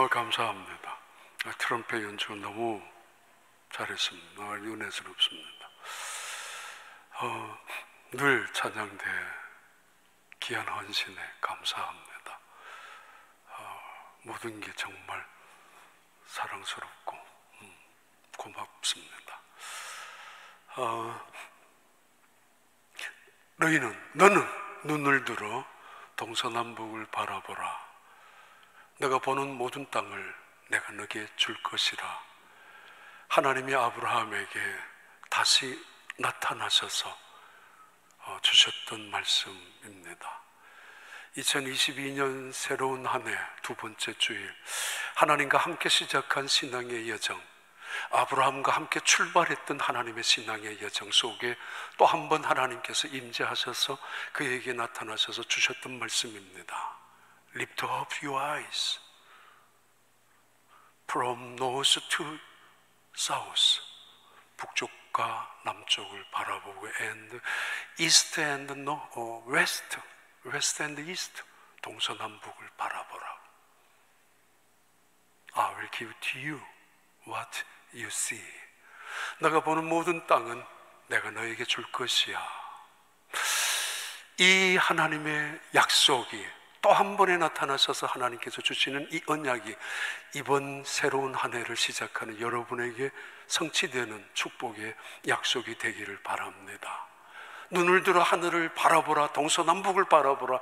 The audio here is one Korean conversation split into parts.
감사합니다. 트럼펫 연주 너무 잘했습니다. 은혜스럽습니다. 늘 찬양대 귀한 헌신에 감사합니다. 모든 게 정말 사랑스럽고 고맙습니다. 너는 눈을 들어 동서남북을 바라보라. 내가 보는 모든 땅을 내가 너에게 줄 것이라. 하나님이 아브라함에게 다시 나타나셔서 주셨던 말씀입니다. 2022년 새로운 한 해 두 번째 주일, 하나님과 함께 시작한 신앙의 여정, 아브라함과 함께 출발했던 하나님의 신앙의 여정 속에 또 한 번 하나님께서 임재하셔서 그에게 나타나셔서 주셨던 말씀입니다. Lift up your eyes from north to south. 북쪽과 남쪽을 바라보고 and east and west, west and east, 동서남북을 바라보라. I will give to you what you see. 너가 보는 모든 땅은 내가 너에게 줄 것이야. 이 하나님의 약속이 또 한 번에 나타나셔서 하나님께서 주시는 이 언약이 이번 새로운 한 해를 시작하는 여러분에게 성취되는 축복의 약속이 되기를 바랍니다. 눈을 들어 하늘을 바라보라, 동서남북을 바라보라.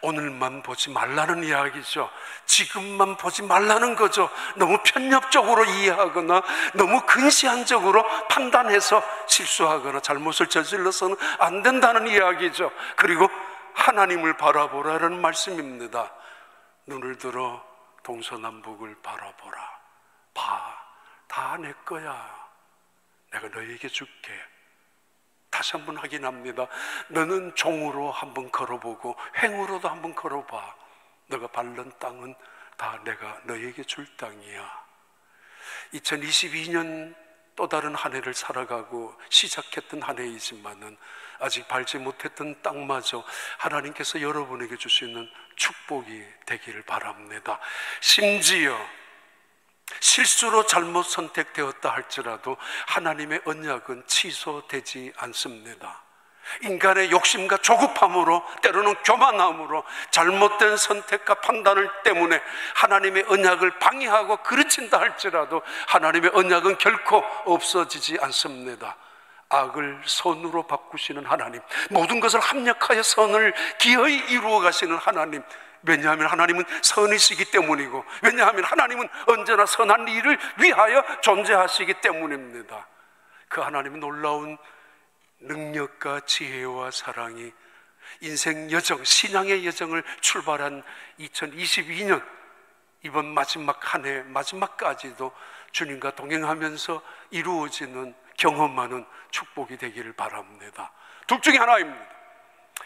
오늘만 보지 말라는 이야기죠. 지금만 보지 말라는 거죠. 너무 편협적으로 이해하거나 너무 근시안적으로 판단해서 실수하거나 잘못을 저질러서는 안 된다는 이야기죠. 그리고 하나님을 바라보라는 말씀입니다. 눈을 들어 동서남북을 바라보라. 다 내 거야. 내가 너에게 줄게. 다시 한번 확인합니다. 너는 종으로 한번 걸어보고 횡으로도 한번 걸어봐. 너가 밟는 땅은 다 내가 너에게 줄 땅이야. 2022년 또 다른 한 해를 살아가고 시작했던 한 해이지만은 아직 밟지 못했던 땅마저 하나님께서 여러분에게 주시는 축복이 되기를 바랍니다. 심지어 실수로 잘못 선택되었다 할지라도 하나님의 언약은 취소되지 않습니다. 인간의 욕심과 조급함으로, 때로는 교만함으로 잘못된 선택과 판단을 때문에 하나님의 언약을 방해하고 그르친다 할지라도 하나님의 언약은 결코 없어지지 않습니다. 악을 선으로 바꾸시는 하나님, 모든 것을 합력하여 선을 기어이 이루어 가시는 하나님. 왜냐하면 하나님은 선이시기 때문이고, 왜냐하면 하나님은 언제나 선한 일을 위하여 존재하시기 때문입니다. 그 하나님의 놀라운 능력과 지혜와 사랑이 인생 여정, 신앙의 여정을 출발한 2022년 이번 마지막 한 해, 마지막까지도 주님과 동행하면서 이루어지는, 경험하는 축복이 되기를 바랍니다. 둘 중에 하나입니다.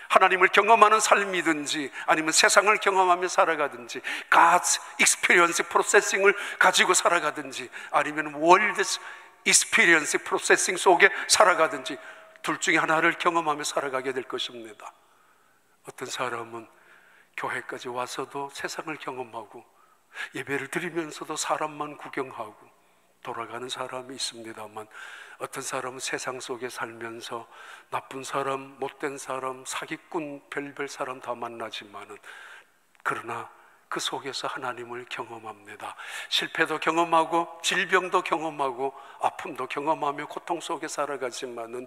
하나님을 경험하는 삶이든지 아니면 세상을 경험하며 살아가든지, God's experience processing을 가지고 살아가든지 아니면 world's experience processing 속에 살아가든지, 둘 중에 하나를 경험하며 살아가게 될 것입니다. 어떤 사람은 교회까지 와서도 세상을 경험하고 예배를 드리면서도 사람만 구경하고 돌아가는 사람이 있습니다만, 어떤 사람은 세상 속에 살면서 나쁜 사람, 못된 사람, 사기꾼, 별별 사람 다 만나지만은 그러나 그 속에서 하나님을 경험합니다. 실패도 경험하고 질병도 경험하고 아픔도 경험하며 고통 속에 살아가지만은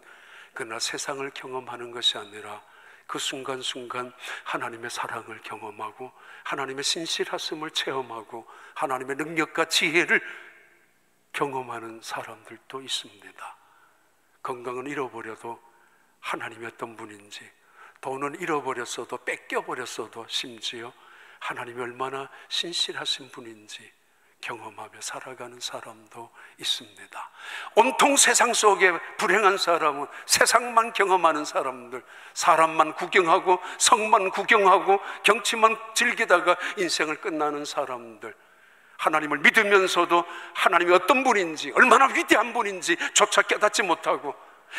그러나 세상을 경험하는 것이 아니라 그 순간순간 하나님의 사랑을 경험하고 하나님의 신실하심을 체험하고 하나님의 능력과 지혜를 경험하는 사람들도 있습니다. 건강은 잃어버려도 하나님이 어떤 분인지, 돈은 잃어버렸어도 뺏겨버렸어도 심지어 하나님이 얼마나 신실하신 분인지 경험하며 살아가는 사람도 있습니다. 온통 세상 속에 불행한 사람은 세상만 경험하는 사람들, 사람만 구경하고 성만 구경하고 경치만 즐기다가 인생을 끝나는 사람들, 하나님을 믿으면서도 하나님이 어떤 분인지, 얼마나 위대한 분인지 조차 깨닫지 못하고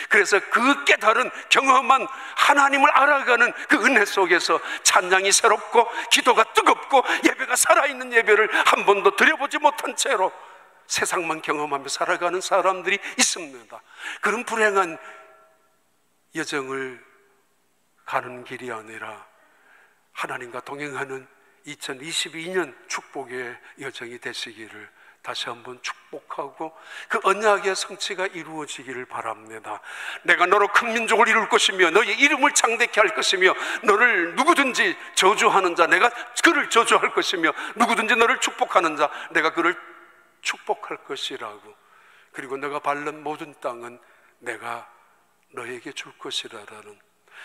그래서 그 깨달은 경험한 하나님을 알아가는 그 은혜 속에서 찬양이 새롭고 기도가 뜨겁고 예배가 살아있는 예배를 한 번도 드려보지 못한 채로 세상만 경험하며 살아가는 사람들이 있습니다. 그런 불행한 여정을 가는 길이 아니라 하나님과 동행하는 2022년 축복의 여정이 되시기를 다시 한번 축복하고 그 언약의 성취가 이루어지기를 바랍니다. 내가 너로 큰 민족을 이룰 것이며 너의 이름을 창대케 할 것이며 너를 누구든지 저주하는 자 내가 그를 저주할 것이며 누구든지 너를 축복하는 자 내가 그를 축복할 것이라고, 그리고 너가 밟는 모든 땅은 내가 너에게 줄 것이라라는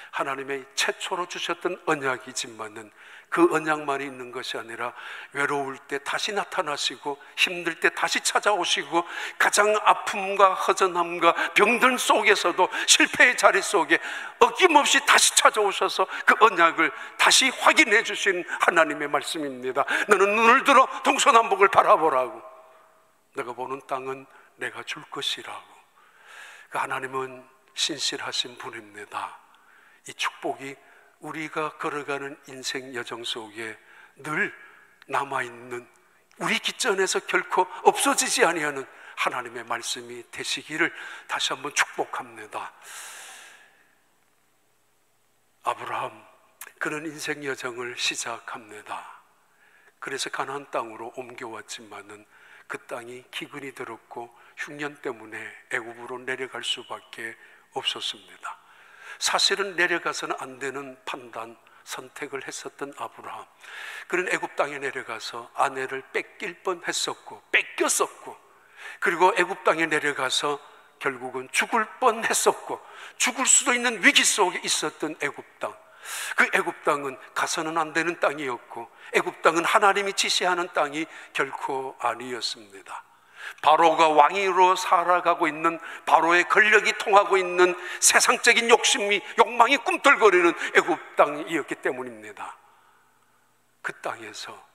하나님의 최초로 주셨던 언약이지만은 그 언약만이 있는 것이 아니라 외로울 때 다시 나타나시고 힘들 때 다시 찾아오시고 가장 아픔과 허전함과 병든 속에서도 실패의 자리 속에 어김없이 다시 찾아오셔서 그 언약을 다시 확인해 주신 하나님의 말씀입니다. 너는 눈을 들어 동서남북을 바라보라고, 내가 보는 땅은 내가 줄 것이라고. 그 하나님은 신실하신 분입니다. 이 축복이 우리가 걸어가는 인생 여정 속에 늘 남아있는, 우리 기전에서 결코 없어지지 아니하는 하나님의 말씀이 되시기를 다시 한번 축복합니다. 아브라함, 그는 인생 여정을 시작합니다. 그래서 가나안 땅으로 옮겨왔지만은 그 땅이 기근이 들었고 흉년 때문에 애굽으로 내려갈 수밖에 없었습니다. 사실은 내려가서는 안 되는 판단, 선택을 했었던 아브라함, 그는 애굽 땅에 내려가서 아내를 뺏길 뻔했었고 뺏겼었고, 그리고 애굽 땅에 내려가서 결국은 죽을 뻔했었고 죽을 수도 있는 위기 속에 있었던 애굽 땅, 그 애굽 땅은 가서는 안 되는 땅이었고 애굽 땅은 하나님이 지시하는 땅이 결코 아니었습니다. 바로가 왕위로 살아가고 있는, 바로의 권력이 통하고 있는 세상적인 욕심이, 욕망이 꿈틀거리는 애굽 땅이었기 때문입니다. 그 땅에서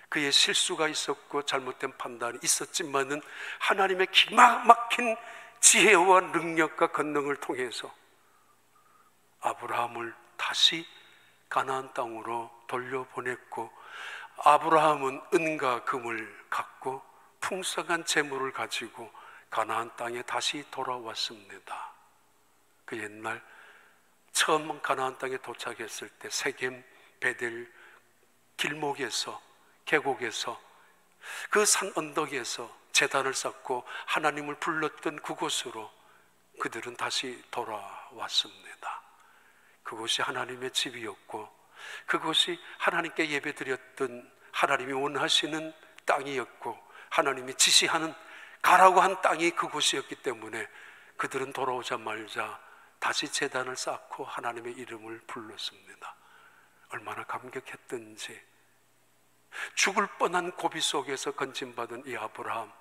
그의 실수가 있었고 잘못된 판단이 있었지만은 하나님의 기가 막힌 지혜와 능력과 권능을 통해서 아브라함을 다시 가나안 땅으로 돌려보냈고, 아브라함은 은과 금을 갖고 풍성한 재물을 가지고 가나안 땅에 다시 돌아왔습니다. 그 옛날 처음 가나안 땅에 도착했을 때 세겜 베델 길목에서, 계곡에서, 그 산 언덕에서 제단을 쌓고 하나님을 불렀던 그곳으로 그들은 다시 돌아왔습니다. 그곳이 하나님의 집이었고 그곳이 하나님께 예배드렸던, 하나님이 원하시는 땅이었고 하나님이 지시하는, 가라고 한 땅이 그곳이었기 때문에 그들은 돌아오자마자 다시 제단을 쌓고 하나님의 이름을 불렀습니다. 얼마나 감격했던지. 죽을 뻔한 고비 속에서 건진받은 이 아브라함,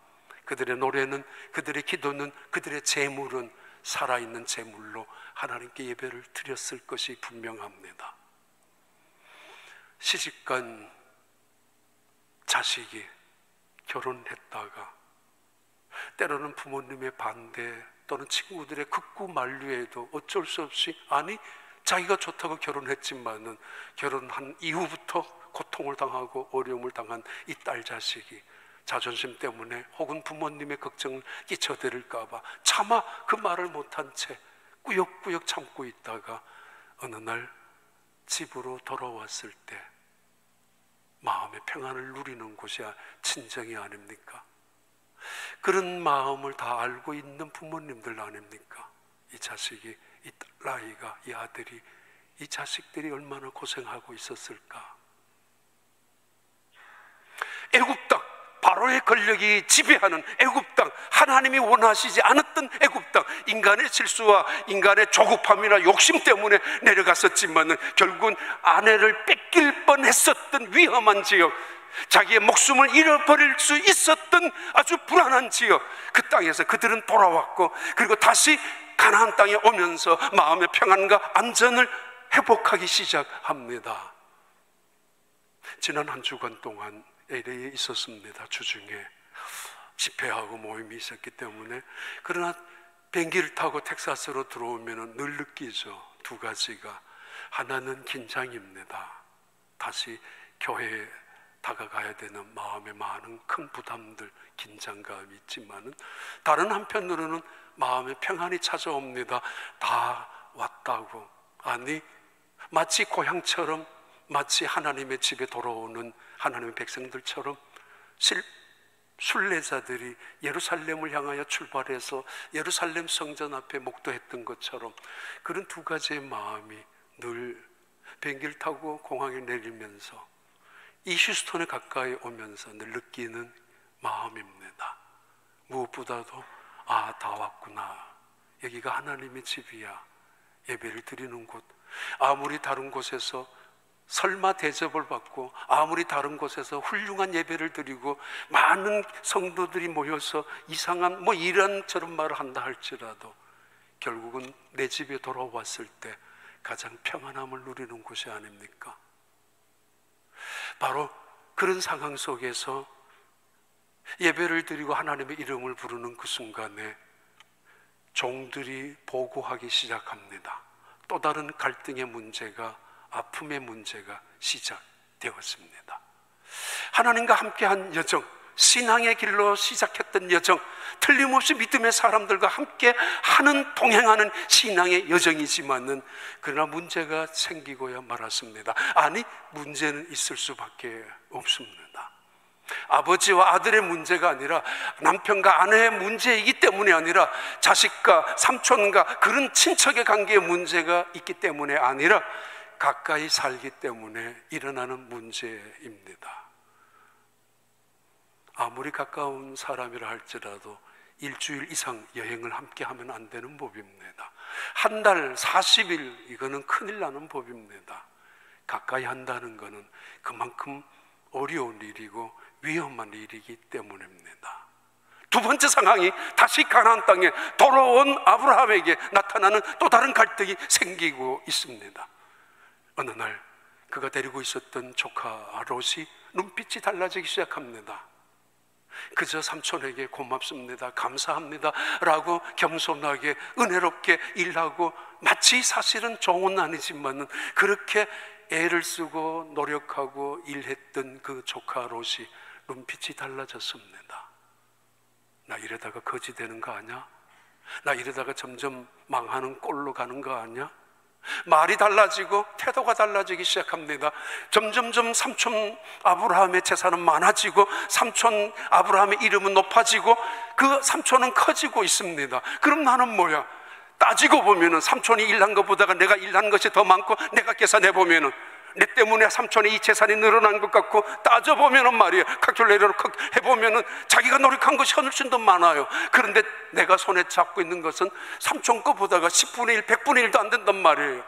그들의 노래는, 그들의 기도는, 그들의 재물은 살아있는 재물로 하나님께 예배를 드렸을 것이 분명합니다. 시집간 자식이 결혼했다가 때로는 부모님의 반대 또는 친구들의 극구 만류에도 어쩔 수 없이, 아니 자기가 좋다고 결혼했지만은 결혼한 이후부터 고통을 당하고 어려움을 당한 이 딸 자식이 자존심 때문에 혹은 부모님의 걱정을 끼쳐드릴까 봐 차마 그 말을 못한 채 꾸역꾸역 참고 있다가 어느 날 집으로 돌아왔을 때 마음의 평안을 누리는 곳이 친정이 아닙니까? 그런 마음을 다 알고 있는 부모님들 아닙니까? 이 자식이, 이 아이가, 이 아들이, 이 자식들이 얼마나 고생하고 있었을까? 애굽 땅, 바로의 권력이 지배하는 애굽 땅, 하나님이 원하시지 않았던 애굽 땅, 인간의 실수와 인간의 조급함이나 욕심 때문에 내려갔었지만 결국은 아내를 뺏길 뻔했었던 위험한 지역, 자기의 목숨을 잃어버릴 수 있었던 아주 불안한 지역, 그 땅에서 그들은 돌아왔고 그리고 다시 가나안 땅에 오면서 마음의 평안과 안전을 회복하기 시작합니다. 지난 한 주간 동안 LA에 있었습니다. 주중에 집회하고 모임이 있었기 때문에. 그러나 비행기를 타고 텍사스로 들어오면 늘 느끼죠. 두 가지가. 하나는 긴장입니다. 다시 교회에 다가가야 되는 마음에 많은 큰 부담들, 긴장감이 있지만은 다른 한편으로는 마음에 평안이 찾아옵니다. 다 왔다고. 아니, 마치 고향처럼, 마치 하나님의 집에 돌아오는 하나님의 백성들처럼 순례자들이 예루살렘을 향하여 출발해서 예루살렘 성전 앞에 목도했던 것처럼 그런 두 가지의 마음이 늘 비행기를 타고 공항에 내리면서 이 휴스턴에 가까이 오면서 늘 느끼는 마음입니다. 무엇보다도 다 왔구나. 여기가 하나님의 집이야. 예배를 드리는 곳. 아무리 다른 곳에서 설마 대접을 받고 아무리 다른 곳에서 훌륭한 예배를 드리고 많은 성도들이 모여서 이상한 이런저런 말을 한다 할지라도 결국은 내 집에 돌아왔을 때 가장 평안함을 누리는 곳이 아닙니까? 바로 그런 상황 속에서 예배를 드리고 하나님의 이름을 부르는 그 순간에 종들이 보고하기 시작합니다. 또 다른 갈등의 문제가, 아픔의 문제가 시작되었습니다. 하나님과 함께한 여정, 신앙의 길로 시작했던 여정, 틀림없이 믿음의 사람들과 함께 동행하는 신앙의 여정이지만은 그러나 문제가 생기고야 말았습니다. 아니, 문제는 있을 수밖에 없습니다. 아버지와 아들의 문제가 아니라 남편과 아내의 문제이기 때문이 아니라 자식과 삼촌과 그런 친척의 관계의 문제가 있기 때문에 아니라 가까이 살기 때문에 일어나는 문제입니다. 아무리 가까운 사람이라 할지라도 일주일 이상 여행을 함께 하면 안 되는 법입니다. 한 달 40일, 이거는 큰일 나는 법입니다. 가까이 한다는 것은 그만큼 어려운 일이고 위험한 일이기 때문입니다. 두 번째 상황이 다시 가나안 땅에 돌아온 아브라함에게 나타나는 또 다른 갈등이 생기고 있습니다. 어느 날 그가 데리고 있었던 조카 롯이 눈빛이 달라지기 시작합니다. 그저 삼촌에게 고맙습니다, 감사합니다 라고 겸손하게 은혜롭게 일하고 마치 사실은 종은 아니지만 그렇게 애를 쓰고 노력하고 일했던 그 조카 롯이 눈빛이 달라졌습니다. 나 이러다가 거지 되는 거 아니야? 나 이러다가 점점 망하는 꼴로 가는 거 아니야? 말이 달라지고 태도가 달라지기 시작합니다. 점점점 삼촌 아브라함의 재산은 많아지고 삼촌 아브라함의 이름은 높아지고 그 삼촌은 커지고 있습니다. 그럼 나는 뭐야? 따지고 보면은 삼촌이 일한 것보다가 내가 일한 것이 더 많고 내가 계산해 보면은 내 때문에 삼촌의 이 재산이 늘어난 것 같고 따져보면은 말이에요, calculator로 해보면은 자기가 노력한 것이 훨씬 더 많아요. 그런데 내가 손에 잡고 있는 것은 삼촌 것보다가 10분의 1, 100분의 1도 안 된단 말이에요.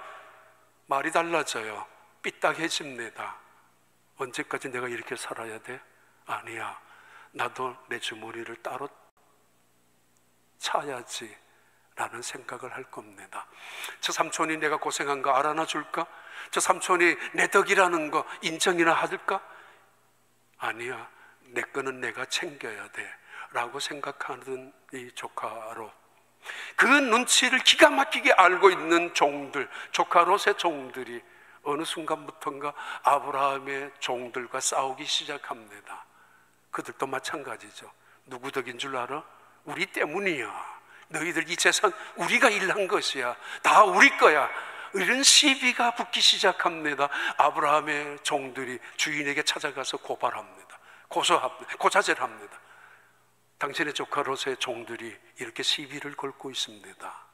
말이 달라져요. 삐딱해집니다. 언제까지 내가 이렇게 살아야 돼? 아니야, 나도 내 주머니를 따로 차야지 라는 생각을 할 겁니다. 저 삼촌이 내가 고생한 거 알아나 줄까? 저 삼촌이 내 덕이라는 거 인정이나 하들까? 아니야, 내 거는 내가 챙겨야 돼 라고 생각하는 이 조카로, 그 눈치를 기가 막히게 알고 있는 종들, 조카 롯의 종들이 어느 순간부터인가 아브라함의 종들과 싸우기 시작합니다. 그들도 마찬가지죠. 누구 덕인 줄 알아? 우리 때문이야. 너희들 이 재산 우리가 일한 것이야. 다 우리 거야. 이런 시비가 붙기 시작합니다. 아브라함의 종들이 주인에게 찾아가서 고발합니다. 고자질을 합니다. 당신의 조카 롯의 종들이 이렇게 시비를 걸고 있습니다.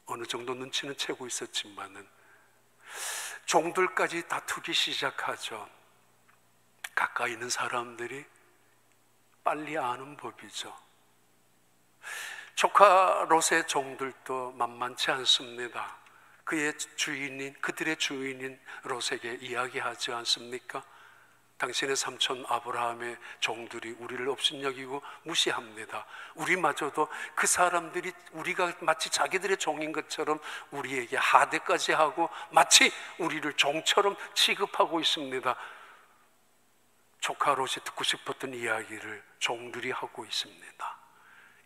어느 정도 눈치는 채고 있었지만은 종들까지 다투기 시작하죠. 가까이 있는 사람들이 빨리 아는 법이죠. 조카 롯의 종들도 만만치 않습니다. 그들의 주인인 롯에게 이야기하지 않습니까? 당신의 삼촌 아브라함의 종들이 우리를 업신여기고 무시합니다. 우리마저도 그 사람들이 우리가 마치 자기들의 종인 것처럼 우리에게 하대까지 하고 마치 우리를 종처럼 취급하고 있습니다. 조카 롯이 듣고 싶었던 이야기를 종들이 하고 있습니다.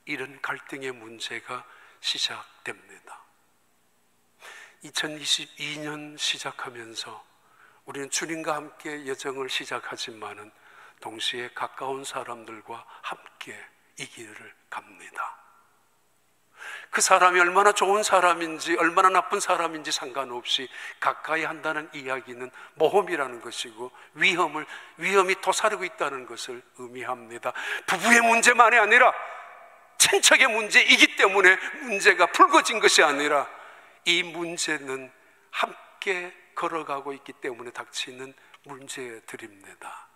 이런 갈등의 문제가 시작됩니다. 2022년 시작하면서 우리는 주님과 함께 여정을 시작하지만은 동시에 가까운 사람들과 함께 이 길을 갑니다. 그 사람이 얼마나 좋은 사람인지 얼마나 나쁜 사람인지 상관없이 가까이 한다는 이야기는 모험이라는 것이고 위험이 도사리고 있다는 것을 의미합니다. 부부의 문제만이 아니라 친척의 문제이기 때문에 문제가 불거진 것이 아니라 이 문제는 함께 걸어가고 있기 때문에 닥치는 문제들입니다.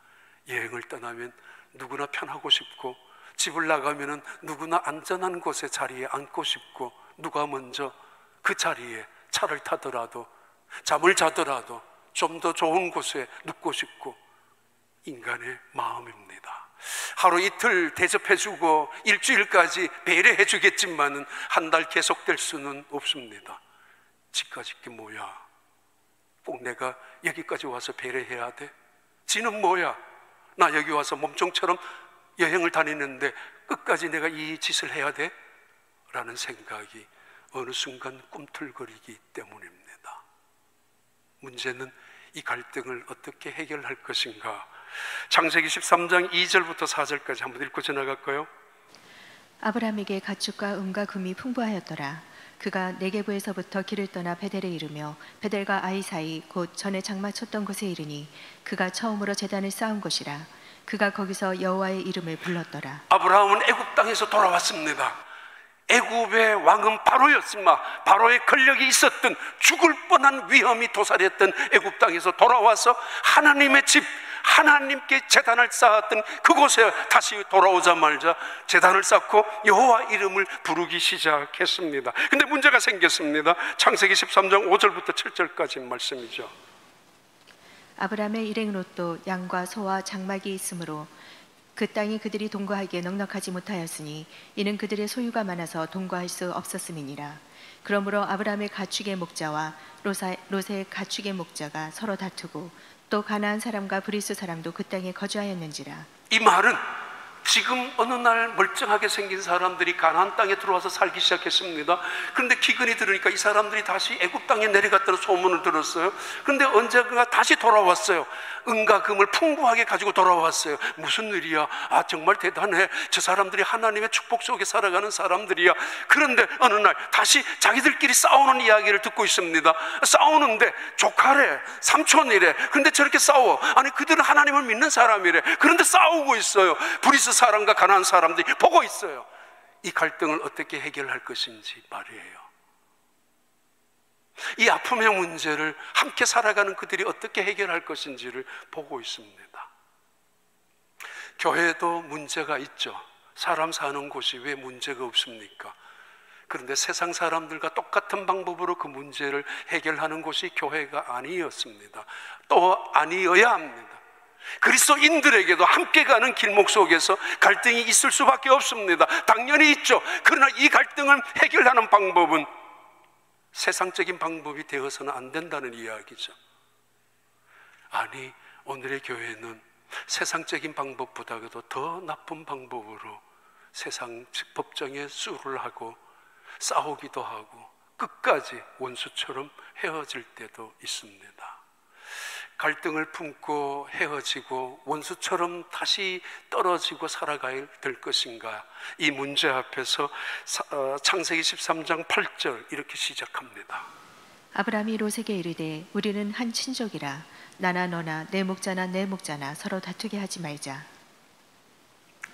여행을 떠나면 누구나 편하고 싶고, 집을 나가면 누구나 안전한 곳에 자리에 앉고 싶고, 누가 먼저 그 자리에 차를 타더라도 잠을 자더라도 좀 더 좋은 곳에 눕고 싶고, 인간의 마음입니다. 하루 이틀 대접해주고 일주일까지 배려해주겠지만은 한 달 계속될 수는 없습니다. 지까지 게 뭐야? 꼭 내가 여기까지 와서 배려해야 돼? 지는 뭐야? 나 여기 와서 몸종처럼 여행을 다니는데 끝까지 내가 이 짓을 해야 돼? 라는 생각이 어느 순간 꿈틀거리기 때문입니다. 문제는 이 갈등을 어떻게 해결할 것인가? 창세기 13장 2절부터 4절까지 한번 읽고 지나갈까요? 아브라함에게 가축과 은과 금이 풍부하였더라. 그가 네게부에서부터 길을 떠나 베델에 이르며 베델과 아이 사이 곧 전에 장마 쳤던 곳에 이르니 그가 처음으로 제단을 쌓은 곳이라. 그가 거기서 여호와의 이름을 불렀더라. 아브라함은 애굽 땅에서 돌아왔습니다. 애굽의 왕은 바로였지만 바로의 권력이 있었던, 죽을 뻔한 위험이 도사렸던 애굽 땅에서 돌아와서 하나님의 집, 하나님께 제단을 쌓았던 그곳에 다시 돌아오자마자 제단을 쌓고 여호와 이름을 부르기 시작했습니다. 근데 문제가 생겼습니다. 창세기 13장 5절부터 7절까지 말씀이죠. 아브라함의 일행 롯도 양과 소와 장막이 있으므로 그 땅이 그들이 동거하기에 넉넉하지 못하였으니 이는 그들의 소유가 많아서 동거할 수 없었음이니라. 그러므로 아브라함의 가축의 목자와 롯의 가축의 목자가 서로 다투고 또 가나안 사람과 브리스 사람도 그 땅에 거주하였는지라. 이 말은 지금 어느 날 멀쩡하게 생긴 사람들이 가나안 땅에 들어와서 살기 시작했습니다. 그런데 기근이 들으니까 이 사람들이 다시 애굽 땅에 내려갔다는 소문을 들었어요. 그런데 언젠가 다시 돌아왔어요. 은과 금을 풍부하게 가지고 돌아왔어요. 무슨 일이야? 아, 정말 대단해. 저 사람들이 하나님의 축복 속에 살아가는 사람들이야. 그런데 어느 날 다시 자기들끼리 싸우는 이야기를 듣고 있습니다. 싸우는데 조카래, 삼촌이래. 그런데 저렇게 싸워. 아니, 그들은 하나님을 믿는 사람이래. 그런데 싸우고 있어요. 브리스 사람과 가나안 사람들이 보고 있어요. 이 갈등을 어떻게 해결할 것인지 말이에요. 이 아픔의 문제를 함께 살아가는 그들이 어떻게 해결할 것인지를 보고 있습니다. 교회도 문제가 있죠. 사람 사는 곳이 왜 문제가 없습니까? 그런데 세상 사람들과 똑같은 방법으로 그 문제를 해결하는 곳이 교회가 아니었습니다. 또 아니어야 합니다. 그리스도인들에게도 함께 가는 길목 속에서 갈등이 있을 수밖에 없습니다. 당연히 있죠. 그러나 이 갈등을 해결하는 방법은 세상적인 방법이 되어서는 안 된다는 이야기죠. 아니, 오늘의 교회는 세상적인 방법보다도 더 나쁜 방법으로 세상 법정에 수를 하고 싸우기도 하고 끝까지 원수처럼 헤어질 때도 있습니다. 갈등을 품고 헤어지고 원수처럼 다시 떨어지고 살아가야 될 것인가? 이 문제 앞에서 창세기 13장 8절 이렇게 시작합니다. 아브라함이 롯에게 이르되 우리는 한 친족이라 나나 너나 내 목자나 내 목자나 서로 다투게 하지 말자.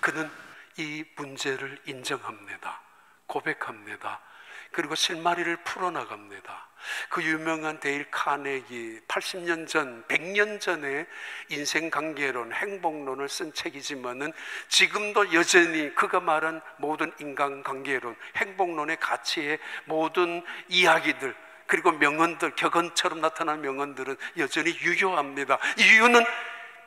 그는 이 문제를 인정합니다. 고백합니다. 그리고 실마리를 풀어나갑니다. 그 유명한 데일 카네기 80년 전, 100년 전에 인생관계론, 행복론을 쓴 책이지만은 지금도 여전히 그가 말한 모든 인간관계론, 행복론의 가치의 모든 이야기들, 그리고 명언들, 격언처럼 나타난 명언들은 여전히 유효합니다. 이유는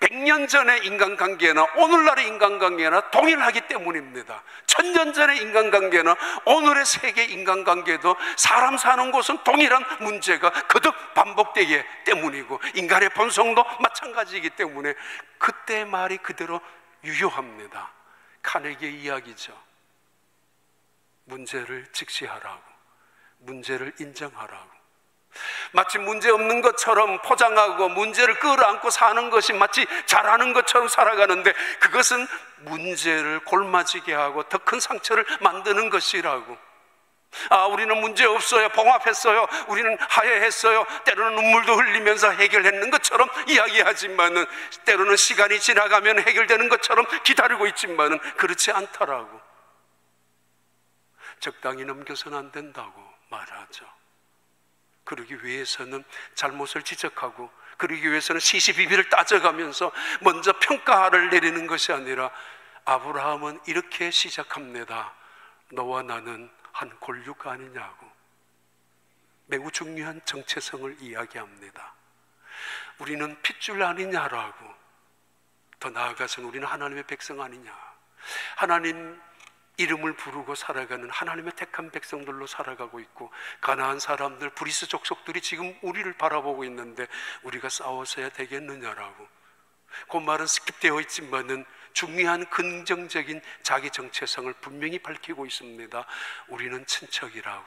100년 전의 인간관계나 오늘날의 인간관계나 동일하기 때문입니다. 1000년 전의 인간관계나 오늘의 세계 인간관계도 사람 사는 곳은 동일한 문제가 거듭 반복되기 때문이고 인간의 본성도 마찬가지이기 때문에 그때 말이 그대로 유효합니다. 카네기의 이야기죠. 문제를 직시하라고, 문제를 인정하라고. 마치 문제 없는 것처럼 포장하고 문제를 끌어안고 사는 것이 마치 잘하는 것처럼 살아가는데, 그것은 문제를 골마지게 하고 더 큰 상처를 만드는 것이라고. 우리는 문제 없어요, 봉합했어요, 우리는 화해했어요, 때로는 눈물도 흘리면서 해결했는 것처럼 이야기하지만은, 때로는 시간이 지나가면 해결되는 것처럼 기다리고 있지만은 그렇지 않더라고. 적당히 넘겨서는 안 된다고 말하죠. 그러기 위해서는 잘못을 지적하고, 그러기 위해서는 시시비비를 따져가면서 먼저 평가를 내리는 것이 아니라, 아브라함은 이렇게 시작합니다. 너와 나는 한 골육 아니냐고. 매우 중요한 정체성을 이야기합니다. 우리는 핏줄 아니냐라고. 더 나아가서는 우리는 하나님의 백성 아니냐, 하나님 이름을 부르고 살아가는 하나님의 택한 백성들로 살아가고 있고, 가나안 사람들, 브리스 족속들이 지금 우리를 바라보고 있는데 우리가 싸워서야 되겠느냐라고. 그 말은 스킵되어 있지만은 중요한 긍정적인 자기 정체성을 분명히 밝히고 있습니다. 우리는 친척이라고.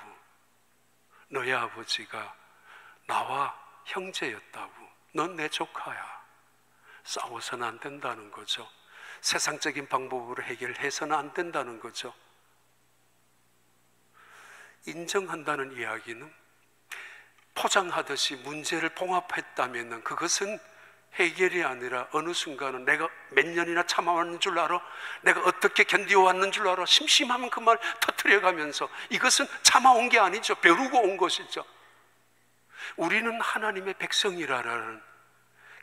너의 아버지가 나와 형제였다고. 넌 내 조카야. 싸워서는 안 된다는 거죠. 세상적인 방법으로 해결해서는 안 된다는 거죠. 인정한다는 이야기는 포장하듯이 문제를 봉합했다면 그것은 해결이 아니라, 어느 순간은 내가 몇 년이나 참아왔는 줄 알아? 내가 어떻게 견디어왔는 줄 알아? 심심하면 그 말 터뜨려가면서, 이것은 참아온 게 아니죠. 벼르고 온 것이죠. 우리는 하나님의 백성이라는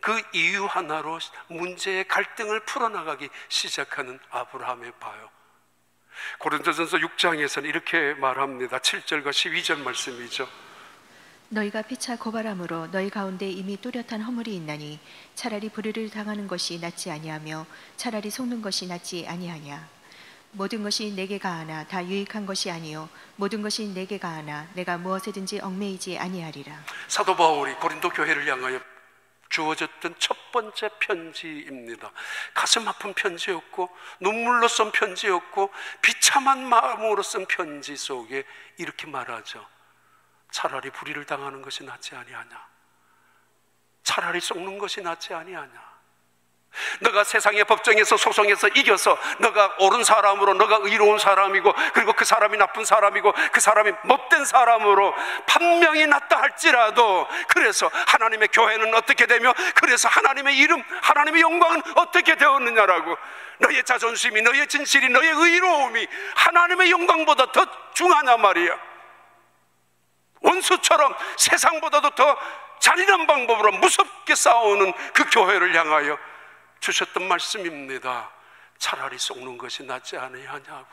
그 이유 하나로 문제의 갈등을 풀어나가기 시작하는 아브라함의 바요. 고린도전서 6장에서는 이렇게 말합니다. 7절과 12절 말씀이죠. 너희가 피차 고발함으로 너희 가운데 이미 뚜렷한 허물이 있나니 차라리 불의를 당하는 것이 낫지 아니하며 차라리 속는 것이 낫지 아니하냐. 모든 것이 내게 가하나 다 유익한 것이 아니요 모든 것이 내게 가하나 내가 무엇에든지 얽매이지 아니하리라. 사도 바울이 고린도 교회를 향하여 주어졌던 첫 번째 편지입니다. 가슴 아픈 편지였고, 눈물로 쓴 편지였고, 비참한 마음으로 쓴 편지 속에 이렇게 말하죠. 차라리 불의를 당하는 것이 낫지 아니하냐, 차라리 썩는 것이 낫지 아니하냐. 너가 세상의 법정에서 소송에서 이겨서 너가 옳은 사람으로, 너가 의로운 사람이고, 그리고 그 사람이 나쁜 사람이고 그 사람이 못된 사람으로 판명이 났다 할지라도, 그래서 하나님의 교회는 어떻게 되며, 그래서 하나님의 이름, 하나님의 영광은 어떻게 되었느냐라고. 너의 자존심이, 너의 진실이, 너의 의로움이 하나님의 영광보다 더 중하냐 말이야. 원수처럼 세상보다도 더 잔인한 방법으로 무섭게 싸우는 그 교회를 향하여 주셨던 말씀입니다. 차라리 썩는 것이 낫지 않으냐고.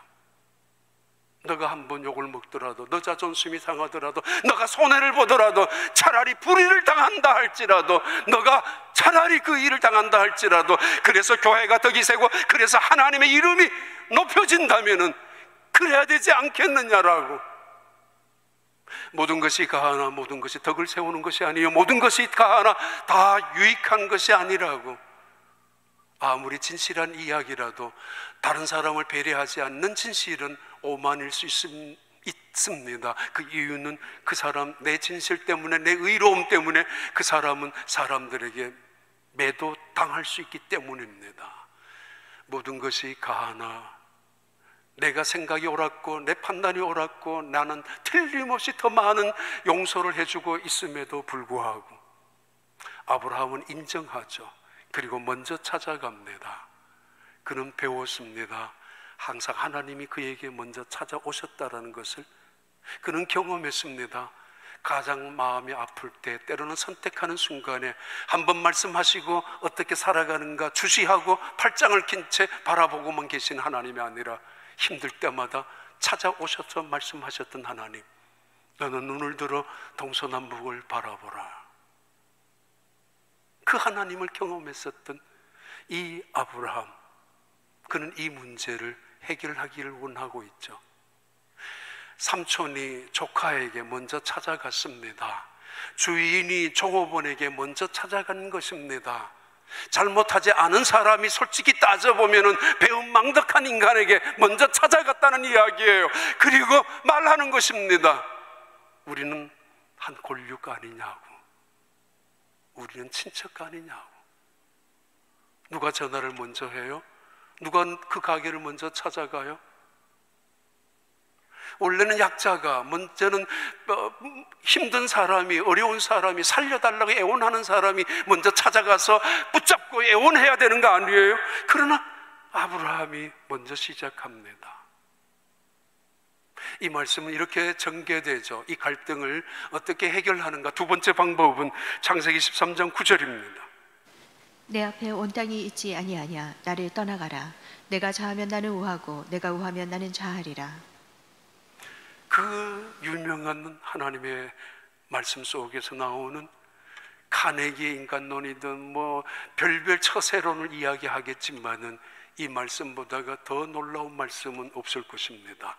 너가 한번 욕을 먹더라도, 너 자존심이 상하더라도, 너가 손해를 보더라도, 차라리 불의를 당한다 할지라도, 너가 차라리 그 일을 당한다 할지라도, 그래서 교회가 더 기세고 그래서 하나님의 이름이 높여진다면은 그래야 되지 않겠느냐라고. 모든 것이 가하나 모든 것이 덕을 세우는 것이 아니요 모든 것이 가하나 다 유익한 것이 아니라고. 아무리 진실한 이야기라도 다른 사람을 배려하지 않는 진실은 오만일 수 있습니다. 그 이유는 그 사람, 내 진실 때문에, 내 의로움 때문에 그 사람은 사람들에게 매도당할 수 있기 때문입니다. 모든 것이 가하나 내가 생각이 옳았고 내 판단이 옳았고 나는 틀림없이 더 많은 용서를 해주고 있음에도 불구하고 아브라함은 인정하죠. 그리고 먼저 찾아갑니다. 그는 배웠습니다. 항상 하나님이 그에게 먼저 찾아오셨다라는 것을 그는 경험했습니다. 가장 마음이 아플 때, 때로는 선택하는 순간에 한 번 말씀하시고 어떻게 살아가는가 주시하고 팔짱을 낀 채 바라보고만 계신 하나님이 아니라 힘들 때마다 찾아오셔서 말씀하셨던 하나님, 너는 눈을 들어 동서남북을 바라보라. 그 하나님을 경험했었던 이 아브라함, 그는 이 문제를 해결하기를 원하고 있죠. 삼촌이 조카에게 먼저 찾아갔습니다. 주인이 종업원에게 먼저 찾아간 것입니다. 잘못하지 않은 사람이 솔직히 따져보면 배은망덕한 인간에게 먼저 찾아갔다는 이야기예요. 그리고 말하는 것입니다. 우리는 한 골육 아니냐고, 우리는 친척 아니냐고. 누가 전화를 먼저 해요? 누가 그 가게를 먼저 찾아가요? 원래는 약자가, 먼저는 힘든 사람이, 어려운 사람이, 살려달라고 애원하는 사람이 먼저 찾아가서 붙잡고 애원해야 되는 거 아니에요? 그러나 아브라함이 먼저 시작합니다. 이 말씀은 이렇게 전개되죠. 이 갈등을 어떻게 해결하는가? 두 번째 방법은 창세기 13장 9절입니다. 내 앞에 온 땅이 있지 아니하냐. 나를 떠나가라. 내가 자하면 나는 우하고 내가 우하면 나는 자하리라. 그 유명한 하나님의 말씀 속에서 나오는 카네기의 인간론이든 뭐 별별 처세론을 이야기하겠지만은 이 말씀보다가 더 놀라운 말씀은 없을 것입니다.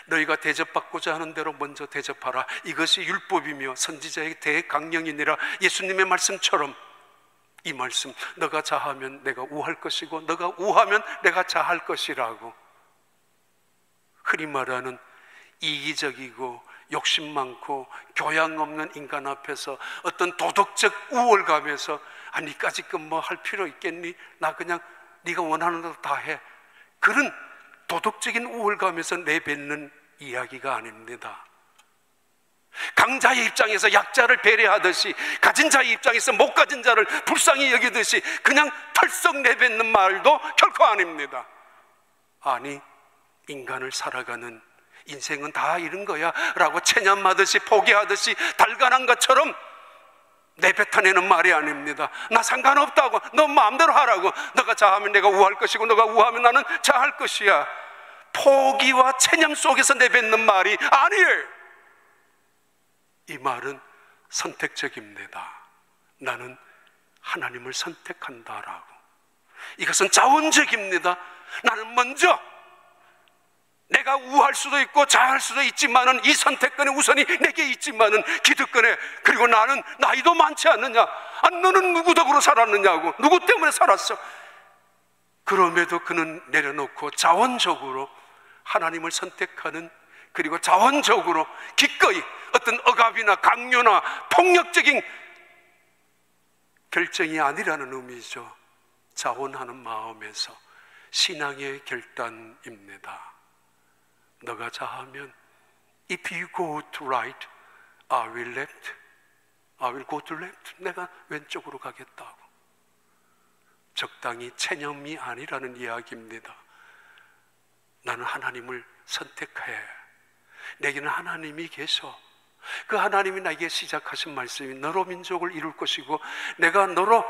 너희가 대접받고자 하는 대로 먼저 대접하라. 이것이 율법이며 선지자의 대강령이니라. 예수님의 말씀처럼 이 말씀, 너가 자하면 내가 우할 것이고 너가 우하면 내가 자할 것이라고. 흔히 말하는 이기적이고 욕심 많고 교양 없는 인간 앞에서 어떤 도덕적 우월감에서 니까짓 뭐 할 필요 있겠니? 나 그냥 네가 원하는 대로 다 해. 그런 도덕적인 우월감에서 내뱉는 이야기가 아닙니다. 강자의 입장에서 약자를 배려하듯이, 가진 자의 입장에서 못 가진 자를 불쌍히 여기듯이 그냥 털썩 내뱉는 말도 결코 아닙니다. 아니, 인간을 살아가는 인생은 다 이런 거야 라고 체념하듯이 포기하듯이 달관한 것처럼 내뱉어내는 말이 아닙니다. 나 상관없다고, 너 마음대로 하라고. 너가 자하면 내가 우할 것이고 너가 우하면 나는 자할 것이야. 포기와 체념 속에서 내뱉는 말이 아니에요. 이 말은 선택적입니다. 나는 하나님을 선택한다라고. 이것은 자원적입니다. 나는 먼저 내가 우할 수도 있고 자할 수도 있지만은 이 선택권의 우선이 내게 있지만은 기득권에, 그리고 나는 나이도 많지 않느냐, 너는 누구 덕으로 살았느냐고, 누구 때문에 살았어. 그럼에도 그는 내려놓고 자원적으로 하나님을 선택하는, 그리고 자원적으로 기꺼이 어떤 억압이나 강요나 폭력적인 결정이 아니라는 의미죠. 자원하는 마음에서 신앙의 결단입니다. 너가 자하면 if you go to right, I will left. I will go to left. 내가 왼쪽으로 가겠다고. 적당히 체념이 아니라는 이야기입니다. 나는 하나님을 선택해. 내게는 하나님이 계셔. 그 하나님이 나에게 시작하신 말씀이 너로 민족을 이룰 것이고 내가 너로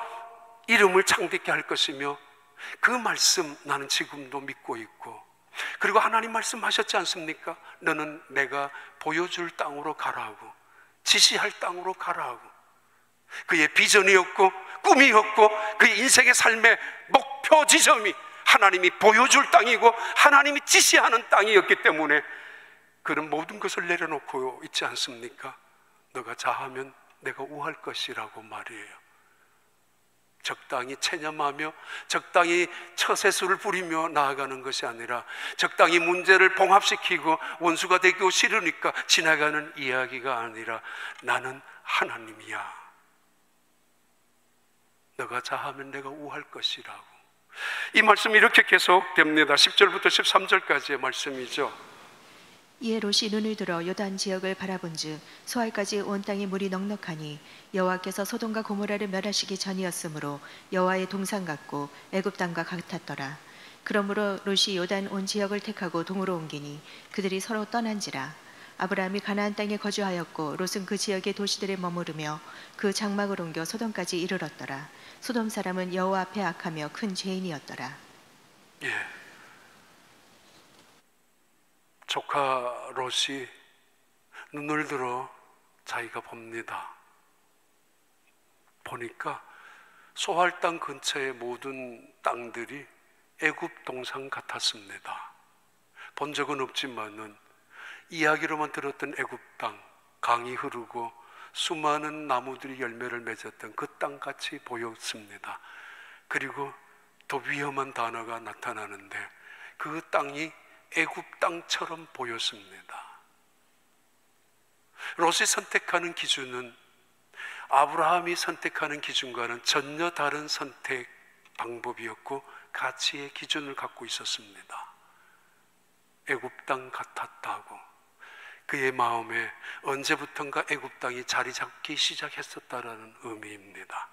이름을 창대케 할 것이며, 그 말씀 나는 지금도 믿고 있고, 그리고 하나님 말씀하셨지 않습니까? 너는 내가 보여줄 땅으로 가라고, 지시할 땅으로 가라고. 그의 비전이었고 꿈이었고 그의 인생의 삶의 목표 지점이 하나님이 보여줄 땅이고 하나님이 지시하는 땅이었기 때문에 그런 모든 것을 내려놓고 있지 않습니까? 너가 자하면 내가 우할 것이라고 말이에요. 적당히 체념하며 적당히 처세술을 부리며 나아가는 것이 아니라 적당히 문제를 봉합시키고 원수가 되고 싫으니까 지나가는 이야기가 아니라 나는 하나님이야. 너가 자하면 내가 우할 것이라고. 이 말씀이 이렇게 계속됩니다. 10절부터 13절까지의 말씀이죠. 이에 롯이 눈을 들어 요단 지역을 바라본즉 소알까지 온 땅에 물이 넉넉하니 여호와께서 소돔과 고모라를 멸하시기 전이었으므로 여호와의 동산 같고 애굽 땅과 같았더라. 그러므로 롯이 요단 온 지역을 택하고 동으로 옮기니 그들이 서로 떠난지라. 아브라함이 가나안 땅에 거주하였고 롯은 그 지역의 도시들에 머무르며 그 장막을 옮겨 소돔까지 이르렀더라. 소돔 사람은 여호와 앞에 악하며 큰 죄인이었더라. 예. 조카 롯이 눈을 들어 자기가 봅니다. 보니까 소할 땅 근처의 모든 땅들이 애굽 동산 같았습니다. 본 적은 없지만은 이야기로만 들었던 애굽 땅, 강이 흐르고 수많은 나무들이 열매를 맺었던 그 땅같이 보였습니다. 그리고 더 위험한 단어가 나타나는데 그 땅이 애굽 땅처럼 보였습니다. 롯이 선택하는 기준은 아브라함이 선택하는 기준과는 전혀 다른 선택 방법이었고 가치의 기준을 갖고 있었습니다. 애굽 땅 같았다고. 그의 마음에 언제부턴가 애굽 땅이 자리 잡기 시작했었다라는 의미입니다.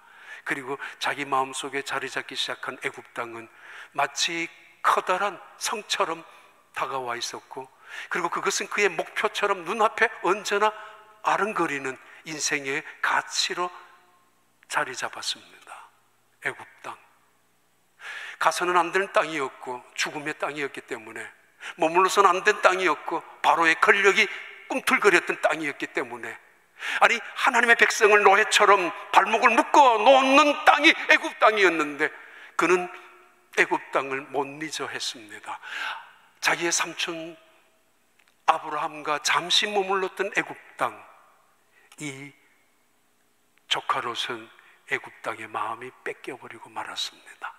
그리고 자기 마음속에 자리 잡기 시작한 애굽 땅은 마치 커다란 성처럼 다가와 있었고, 그리고 그것은 그의 목표처럼 눈앞에 언제나 아른거리는 인생의 가치로 자리 잡았습니다. 애굽 땅. 가서는 안 되는 땅이었고 죽음의 땅이었기 때문에, 머물러서는 안 된 땅이었고 바로의 권력이 꿈틀거렸던 땅이었기 때문에, 아니 하나님의 백성을 노예처럼 발목을 묶어 놓는 땅이 애굽 땅이었는데 그는 애굽 땅을 못 잊어 했습니다. 자기의 삼촌 아브라함과 잠시 머물렀던 애굽 땅, 이 조카 롯은 애굽 땅에 마음이 뺏겨버리고 말았습니다.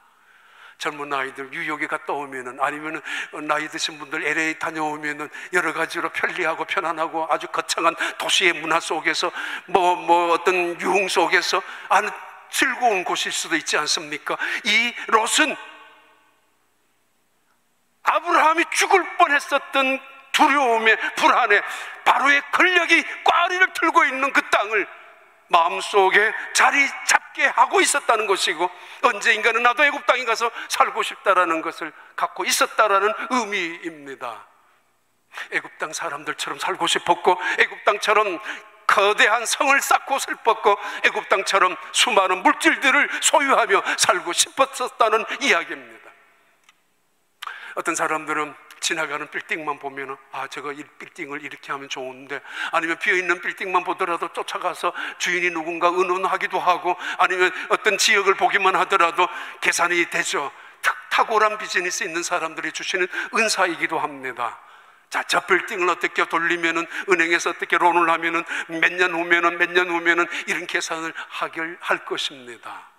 젊은 아이들 뉴욕에 갔다 오면은, 아니면은 나이 드신 분들 LA 다녀오면은 여러 가지로 편리하고 편안하고 아주 거창한 도시의 문화 속에서 어떤 유흥 속에서 아주 즐거운 곳일 수도 있지 않습니까? 이 롯은 아브라함이 죽을 뻔했었던 두려움에, 불안에, 바로의 권력이 꽈리를 틀고 있는 그 땅을 마음속에 자리 잡게 하고 있었다는 것이고, 언제인가는 나도 애굽 땅에 가서 살고 싶다라는 것을 갖고 있었다라는 의미입니다. 애굽 땅 사람들처럼 살고 싶었고, 애굽 땅처럼 거대한 성을 쌓고 슬펐고, 애굽 땅처럼 수많은 물질들을 소유하며 살고 싶었었다는 이야기입니다. 어떤 사람들은 지나가는 빌딩만 보면 저거 이 빌딩을 이렇게 하면 좋은데, 아니면 비어있는 빌딩만 보더라도 쫓아가서 주인이 누군가 의논하기도 하고, 아니면 어떤 지역을 보기만 하더라도 계산이 되죠. 탁월한 비즈니스 있는 사람들이 주시는 은사이기도 합니다. 자, 저 빌딩을 어떻게 돌리면은, 은행에서 어떻게 론을 하면은 몇 년 후면은 이런 계산을 할 것입니다.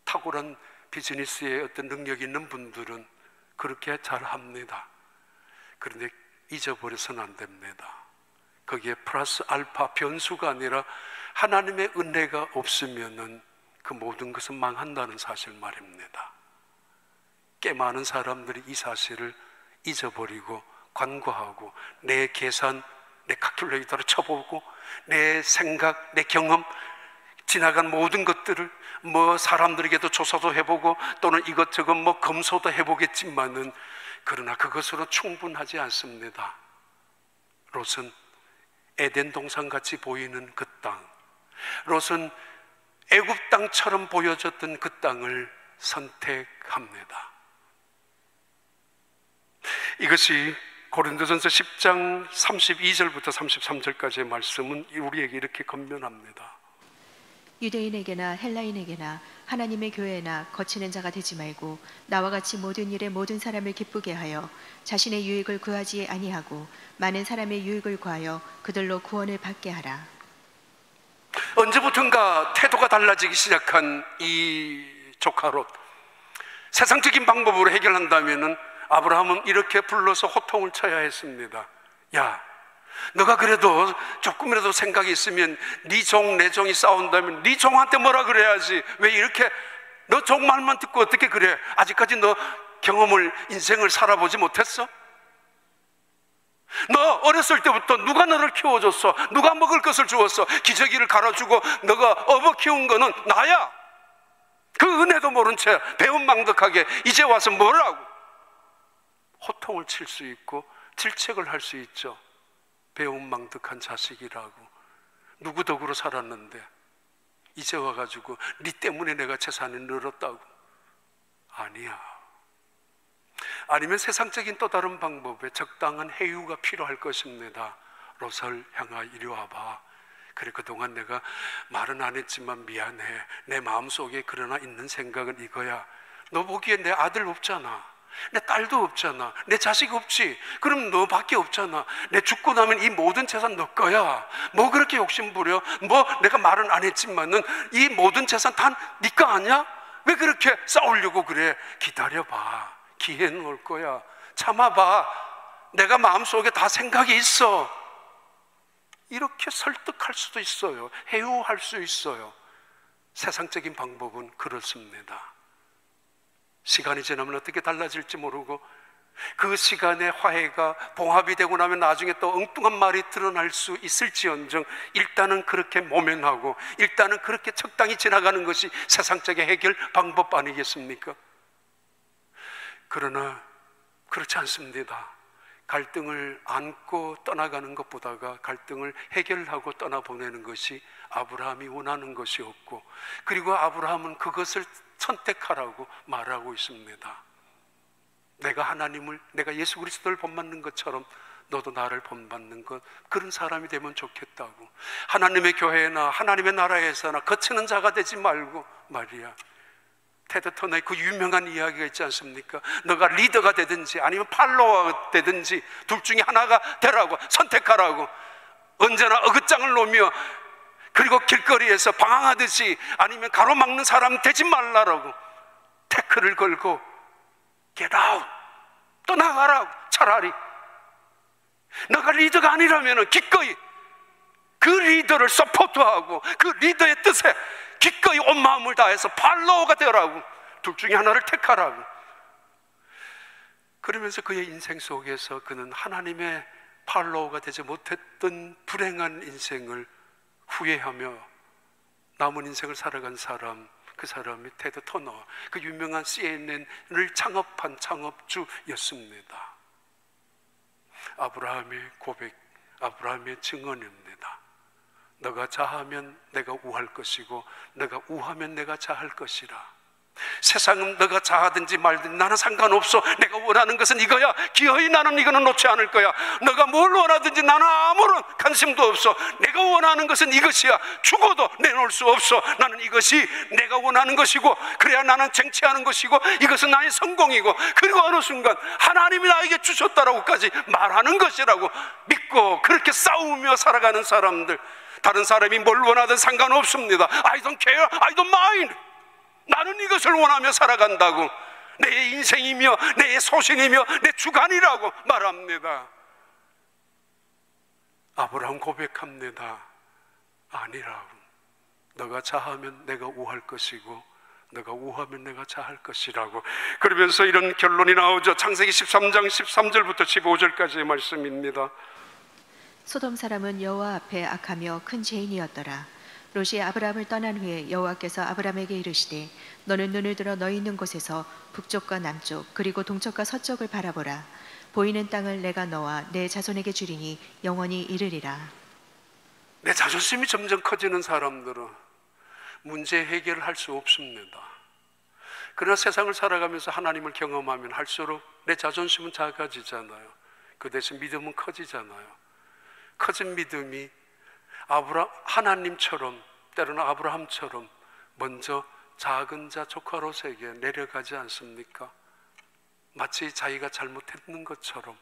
탁월한 비즈니스에 어떤 능력이 있는 분들은 그렇게 잘 합니다. 그런데 잊어버려서는 안 됩니다. 거기에 플러스 알파 변수가 아니라 하나님의 은혜가 없으면은 그 모든 것은 망한다는 사실 말입니다. 꽤 많은 사람들이 이 사실을 잊어버리고 관과하고, 내 계산, 내 칼큘레이터를 쳐보고, 내 생각, 내 경험, 지나간 모든 것들을 사람들에게도 조사도 해보고, 또는 이것저것 검소도 해보겠지만은, 그러나 그것으로 충분하지 않습니다. 롯은 에덴 동산같이 보이는 그 땅, 롯은 애굽 땅처럼 보여졌던 그 땅을 선택합니다. 이것이 고린도전서 10장 32절부터 33절까지의 말씀은 우리에게 이렇게 권면합니다. 유대인에게나 헬라인에게나 하나님의 교회나 거치는 자가 되지 말고 나와 같이 모든 일에 모든 사람을 기쁘게 하여 자신의 유익을 구하지 아니하고 많은 사람의 유익을 구하여 그들로 구원을 받게 하라. 언제부턴가 태도가 달라지기 시작한 이 조카 롯, 세상적인 방법으로 해결한다면은 아브라함은 이렇게 불러서 호통을 쳐야 했습니다. 야, 너가 그래도 조금이라도 생각이 있으면 네 종 내 종이 싸운다면 네 종한테 뭐라 그래야지. 왜 이렇게 너 종 말만 듣고 어떻게 그래? 아직까지 너 경험을, 인생을 살아보지 못했어? 너 어렸을 때부터 누가 너를 키워줬어? 누가 먹을 것을 주었어? 기저귀를 갈아주고 너가 업어 키운 거는 나야. 그 은혜도 모른 채 배은망덕하게 이제 와서 뭐라고? 호통을 칠 수 있고 질책을 할 수 있죠. 배은망덕한 자식이라고, 누구 덕으로 살았는데 이제 와가지고 네 때문에 내가 재산이 늘었다고. 아니야. 아니면 세상적인 또 다른 방법에 적당한 해유가 필요할 것입니다. 롯을 향하 이리 와봐. 그래, 그동안 내가 말은 안 했지만 미안해. 내 마음속에 그러나 있는 생각은 이거야. 너 보기에 내 아들 없잖아, 내 딸도 없잖아, 내 자식 없지. 그럼 너밖에 없잖아. 내 죽고 나면 이 모든 재산 너 거야. 뭐 그렇게 욕심 부려? 내가 말은 안 했지만은 이 모든 재산 다 네 거 아니야? 왜 그렇게 싸우려고 그래? 기다려봐. 기회는 올 거야. 참아봐. 내가 마음속에 다 생각이 있어. 이렇게 설득할 수도 있어요. 해유할 수 있어요. 세상적인 방법은 그렇습니다. 시간이 지나면 어떻게 달라질지 모르고 그 시간에 화해가 봉합이 되고 나면 나중에 또 엉뚱한 말이 드러날 수 있을지언정 일단은 그렇게 모면하고 일단은 그렇게 적당히 지나가는 것이 세상적인 해결 방법 아니겠습니까? 그러나 그렇지 않습니다. 갈등을 안고 떠나가는 것보다가 갈등을 해결하고 떠나보내는 것이 아브라함이 원하는 것이었고, 그리고 아브라함은 그것을 선택하라고 말하고 있습니다. 내가 예수 그리스도를 본받는 것처럼 너도 나를 본받는 것, 그런 사람이 되면 좋겠다고. 하나님의 교회나 하나님의 나라에서나 거치는 자가 되지 말고 말이야. 테드 터너의 그 유명한 이야기가 있지 않습니까? 너가 리더가 되든지 아니면 팔로워가 되든지 둘 중에 하나가 되라고, 선택하라고. 언제나 어긋장을 놓으며 그리고 길거리에서 방황하듯이 아니면 가로막는 사람 되지 말라라고 태클을 걸고 get out, 떠나가라고. 차라리 너가 리더가 아니라면 기꺼이 그 리더를 서포트하고 그 리더의 뜻에 기꺼이 온 마음을 다해서 팔로워가 되라고. 둘 중에 하나를 택하라고. 그러면서 그의 인생 속에서 그는 하나님의 팔로워가 되지 못했던 불행한 인생을 후회하며 남은 인생을 살아간 사람, 그 사람이 테드 터너, 그 유명한 CNN을 창업한 창업주였습니다. 아브라함의 고백, 아브라함의 증언입니다. 너가 자하면 내가 우할 것이고 너가 우하면 내가 자할 것이라. 세상은 너가 자하든지 말든지 나는 상관없어. 내가 원하는 것은 이거야. 기어이 나는 이거는 놓지 않을 거야. 너가 뭘 원하든지 나는 아무런 관심도 없어. 내가 원하는 것은 이것이야. 죽어도 내놓을 수 없어. 나는 이것이 내가 원하는 것이고, 그래야 나는 쟁취하는 것이고, 이것은 나의 성공이고, 그리고 어느 순간 하나님이 나에게 주셨다라고까지 말하는 것이라고 믿고 그렇게 싸우며 살아가는 사람들, 다른 사람이 뭘 원하든 상관없습니다. I don't care, I don't mind. 나는 이것을 원하며 살아간다고. 내 인생이며 내 소신이며 내 주관이라고 말합니다. 아브라함 고백합니다. 아니라고. 너가 자하면 내가 우할 것이고 너가 우하면 내가 자할 것이라고. 그러면서 이런 결론이 나오죠. 창세기 13장 13절부터 15절까지의 말씀입니다. 소돔 사람은 여호와 앞에 악하며 큰 죄인이었더라. 롯이 아브라함을 떠난 후에 여호와께서 아브라함에게 이르시되 너는 눈을 들어 너희 있는 곳에서 북쪽과 남쪽 그리고 동쪽과 서쪽을 바라보라. 보이는 땅을 내가 너와 내 자손에게 주리니 영원히 이르리라. 내 자존심이 점점 커지는 사람들은 문제 해결을 할 수 없습니다. 그러나 세상을 살아가면서 하나님을 경험하면 할수록 내 자존심은 작아지잖아요. 그 대신 믿음은 커지잖아요. 커진 믿음이 하나님처럼, 때로는 아브라함처럼 먼저 작은 자 조카 롯에게 내려가지 않습니까? 마치 자기가 잘못했는 것처럼.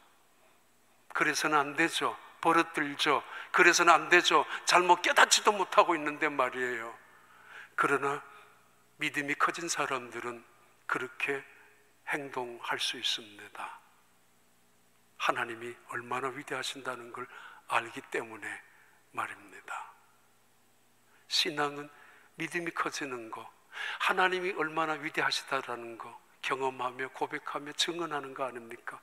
그래서는 안 되죠. 버릇들죠. 그래서는 안 되죠. 잘못 깨닫지도 못하고 있는데 말이에요. 그러나 믿음이 커진 사람들은 그렇게 행동할 수 있습니다. 하나님이 얼마나 위대하신다는 걸 알기 때문에 말입니다. 신앙은 믿음이 커지는 거, 하나님이 얼마나 위대하시다라는 거 경험하며 고백하며 증언하는 거 아닙니까?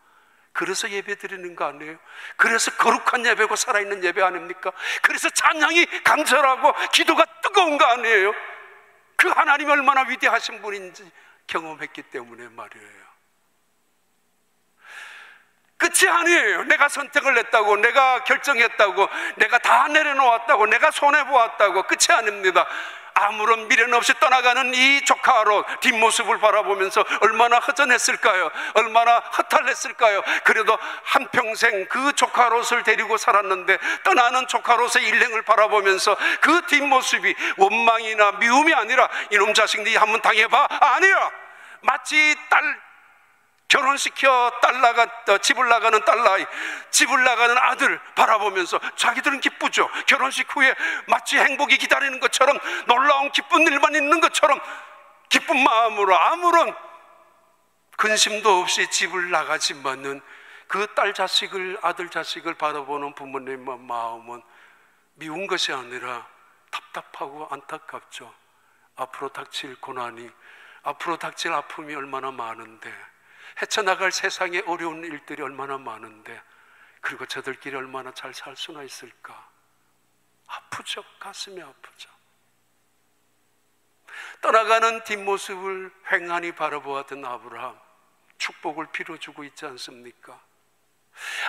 그래서 예배 드리는 거 아니에요? 그래서 거룩한 예배고 살아있는 예배 아닙니까? 그래서 찬양이 간절하고 기도가 뜨거운 거 아니에요? 그 하나님이 얼마나 위대하신 분인지 경험했기 때문에 말이에요. 끝이 아니에요. 내가 선택을 했다고, 내가 결정했다고, 내가 다 내려놓았다고, 내가 손해보았다고 끝이 아닙니다. 아무런 미련 없이 떠나가는 이 조카 롯 뒷모습을 바라보면서 얼마나 허전했을까요? 얼마나 허탈했을까요? 그래도 한평생 그 조카 롯을 데리고 살았는데 떠나는 조카 롯의 일행을 바라보면서 그 뒷모습이 원망이나 미움이 아니라 이놈 자식 니 한번 당해봐. 아니야. 마치 결혼시켜 집을 나가는 딸아이, 집을 나가는 아들 바라보면서 자기들은 기쁘죠. 결혼식 후에 마치 행복이 기다리는 것처럼, 놀라운 기쁜 일만 있는 것처럼 기쁜 마음으로 아무런 근심도 없이 집을 나가지만은 그 딸 자식을, 아들 자식을 바라보는 부모님의 마음은 미운 것이 아니라 답답하고 안타깝죠. 앞으로 닥칠 고난이, 앞으로 닥칠 아픔이 얼마나 많은데, 헤쳐나갈 세상의 어려운 일들이 얼마나 많은데, 그리고 저들끼리 얼마나 잘 살 수나 있을까? 아프죠. 가슴이 아프죠. 떠나가는 뒷모습을 횡하니 바라보았던 아브라함, 축복을 빌어주고 있지 않습니까?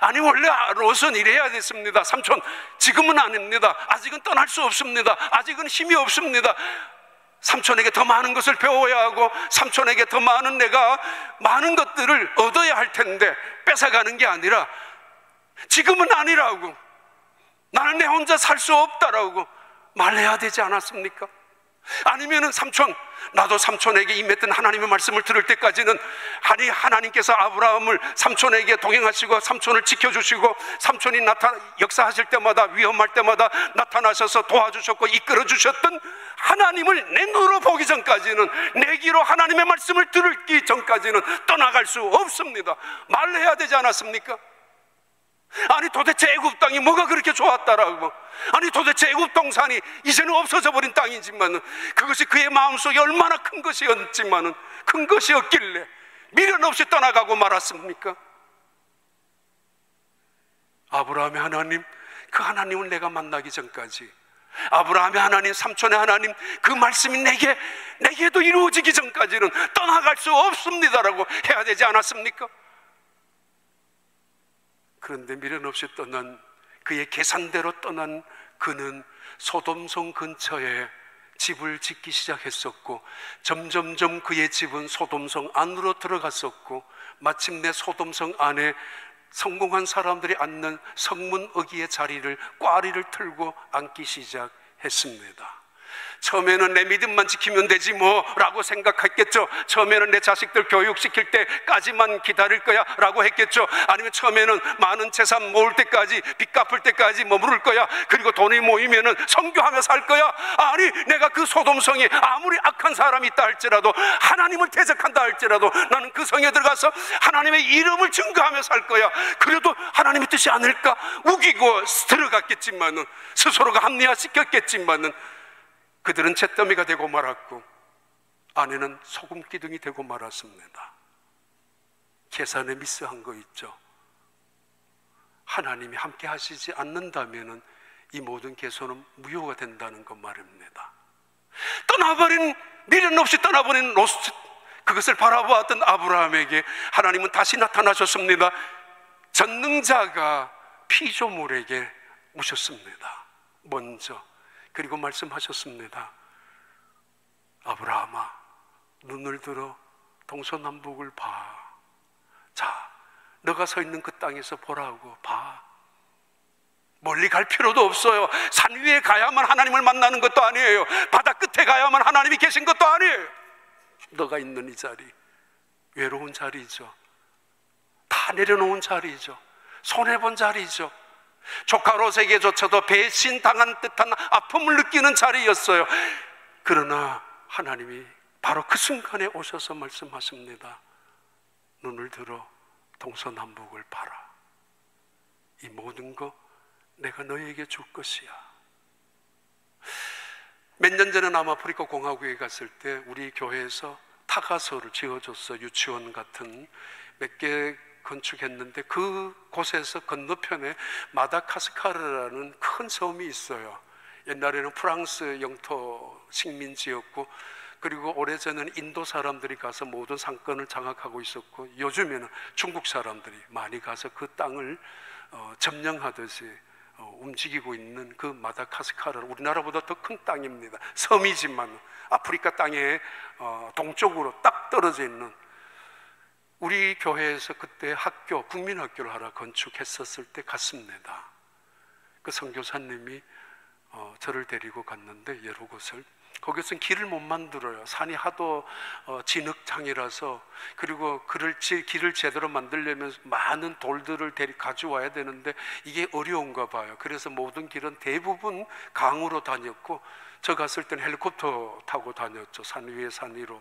아니 원래 롯은 이래야 됐습니다. 삼촌, 지금은 아닙니다. 아직은 떠날 수 없습니다. 아직은 힘이 없습니다. 삼촌에게 더 많은 것을 배워야 하고, 삼촌에게 더 많은 내가 많은 것들을 얻어야 할 텐데 뺏어가는 게 아니라, 지금은 아니라고, 나는 내 혼자 살 수 없다라고 말해야 되지 않았습니까? 아니면은 삼촌, 나도 삼촌에게 임했던 하나님의 말씀을 들을 때까지는, 아니 하나님께서 아브라함을 삼촌에게 동행하시고 삼촌을 지켜주시고 삼촌이 역사하실 때마다, 위험할 때마다 나타나셔서 도와주셨고 이끌어 주셨던 하나님을 내 눈으로 보기 전까지는, 내 귀로 하나님의 말씀을 들기 전까지는 떠나갈 수 없습니다. 말해야 되지 않았습니까? 아니 도대체 애굽 땅이 뭐가 그렇게 좋았다라고, 아니 도대체 애굽 동산이 이제는 없어져 버린 땅이지만 그것이 그의 마음속에 얼마나 큰 것이었지만, 큰 것이었길래 미련 없이 떠나가고 말았습니까? 아브라함의 하나님, 그 하나님을 내가 만나기 전까지, 아브라함의 하나님, 삼촌의 하나님, 그 말씀이 내게도 이루어지기 전까지는 떠나갈 수 없습니다라고 해야 되지 않았습니까? 그런데 미련 없이 떠난, 그의 계산대로 떠난 그는 소돔성 근처에 집을 짓기 시작했었고, 점점점 그의 집은 소돔성 안으로 들어갔었고, 마침내 소돔성 안에 성공한 사람들이 앉는 성문 어귀의 자리를, 꽈리를 틀고 앉기 시작했습니다. 처음에는 내 믿음만 지키면 되지 뭐라고 생각했겠죠. 처음에는 내 자식들 교육시킬 때까지만 기다릴 거야 라고 했겠죠. 아니면 처음에는 많은 재산 모을 때까지, 빚 갚을 때까지 머무를 거야. 그리고 돈이 모이면은 선교하며 살 거야. 아니 내가 그 소돔성에 아무리 악한 사람이 있다 할지라도, 하나님을 대적한다 할지라도 나는 그 성에 들어가서 하나님의 이름을 증거하며 살 거야. 그래도 하나님의 뜻이 아닐까 우기고 들어갔겠지만은, 스스로가 합리화시켰겠지만은, 그들은 잿더미가 되고 말았고 아내는 소금 기둥이 되고 말았습니다. 계산에 미스한 거 있죠. 하나님이 함께 하시지 않는다면 이 모든 계산은 무효가 된다는 것 말입니다. 떠나버린, 미련 없이 떠나버린 롯, 그것을 바라보았던 아브라함에게 하나님은 다시 나타나셨습니다. 전능자가 피조물에게 오셨습니다. 먼저. 그리고 말씀하셨습니다. 아브라함아, 눈을 들어 동서남북을 봐. 자, 너가 서 있는 그 땅에서 보라고. 봐. 멀리 갈 필요도 없어요. 산 위에 가야만 하나님을 만나는 것도 아니에요. 바다 끝에 가야만 하나님이 계신 것도 아니에요. 너가 있는 이 자리, 외로운 자리죠. 다 내려놓은 자리죠. 손해본 자리죠. 조카 롯에게조차도 배신당한 듯한 아픔을 느끼는 자리였어요. 그러나 하나님이 바로 그 순간에 오셔서 말씀하십니다. 눈을 들어 동서남북을 봐라. 이 모든 거 내가 너에게 줄 것이야. 몇 년 전에 남아프리카 공화국에 갔을 때 우리 교회에서 타가서를 지어줬어. 유치원 같은 몇 개 건축했는데, 그 곳에서 건너편에 마다가스카르라는 큰 섬이 있어요. 옛날에는 프랑스 영토 식민지였고, 그리고 오래전에는 인도 사람들이 가서 모든 상권을 장악하고 있었고, 요즘에는 중국 사람들이 많이 가서 그 땅을 점령하듯이 움직이고 있는 그 마다가스카르, 우리나라보다 더 큰 땅입니다. 섬이지만 아프리카 땅에 동쪽으로 딱 떨어져 있는, 우리 교회에서 그때 학교, 국민학교를 하나 건축했었을 때 갔습니다. 그 선교사님이 저를 데리고 갔는데, 여러 곳을, 거기서는 길을 못 만들어요. 산이 하도 진흙탕이라서. 그리고 길을 제대로 만들려면 많은 돌들을 가져와야 되는데 이게 어려운가 봐요. 그래서 모든 길은 대부분 강으로 다녔고, 저 갔을 때는 헬리콥터 타고 다녔죠. 산 위에 산 위로.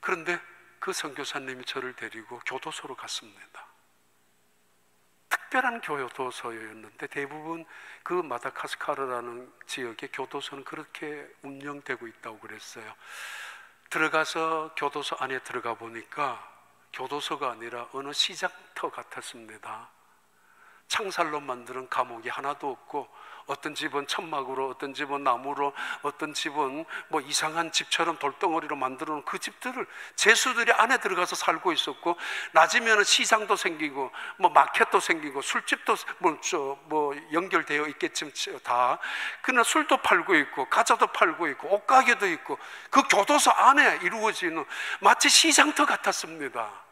그런데 그 선교사님이 저를 데리고 교도소로 갔습니다. 특별한 교도소였는데 대부분 그 마다가스카르라는 지역의 교도소는 그렇게 운영되고 있다고 그랬어요. 들어가서 교도소 안에 들어가 보니까 교도소가 아니라 어느 시장터 같았습니다. 창살로 만드는 감옥이 하나도 없고, 어떤 집은 천막으로, 어떤 집은 나무로, 어떤 집은 뭐 이상한 집처럼 돌덩어리로 만들어 놓은 그 집들을 죄수들이 안에 들어가서 살고 있었고, 낮이면 시장도 생기고 뭐 마켓도 생기고 술집도 뭐 연결되어 있겠지만 다, 그러나 술도 팔고 있고 과자도 팔고 있고 옷가게도 있고, 그 교도소 안에 이루어지는 마치 시장터 같았습니다.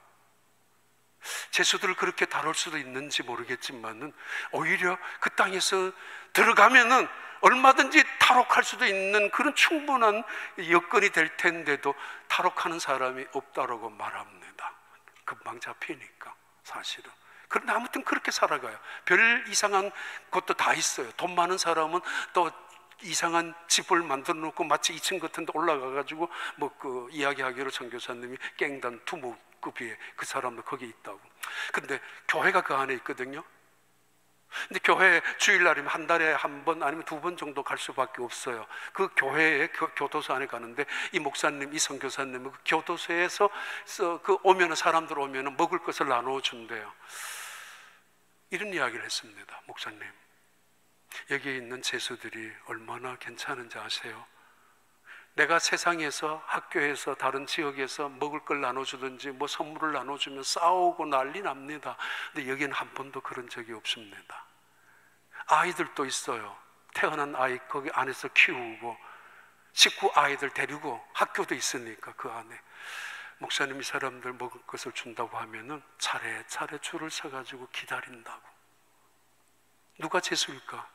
죄수들을 그렇게 다룰 수도 있는지 모르겠지만은 오히려 그 땅에서 들어가면은 얼마든지 탈옥할 수도 있는 그런 충분한 여건이 될 텐데도 탈옥하는 사람이 없다라고 말합니다. 금방 잡히니까 사실은. 그런데 아무튼 그렇게 살아가요. 별 이상한 것도 다 있어요. 돈 많은 사람은 또 이상한 집을 만들어 놓고 마치 2층 같은 데 올라가 가지고 뭐 그 이야기하기로 선교사님이 깽단 투무급이에 그 사람도 거기 있다고. 근데 교회가 그 안에 있거든요. 근데 교회 주일날이면 한 달에 한 번 아니면 2번 정도 갈 수밖에 없어요. 그 교회에 교도소 안에 가는데 이 목사님, 이 선교사님은 그 교도소에서 그 오면은 사람들 오면은 먹을 것을 나눠 준대요. 이런 이야기를 했습니다. 목사님, 여기에 있는 죄수들이 얼마나 괜찮은지 아세요? 내가 세상에서, 학교에서, 다른 지역에서 먹을 걸 나눠주든지 뭐 선물을 나눠주면 싸우고 난리 납니다. 근데 여기는 한 번도 그런 적이 없습니다. 아이들도 있어요. 태어난 아이 거기 안에서 키우고, 식구 아이들 데리고 학교도 있으니까 그 안에. 목사님이 사람들 먹을 것을 준다고 하면은 차례차례 줄을 서가지고 기다린다고. 누가 죄수일까?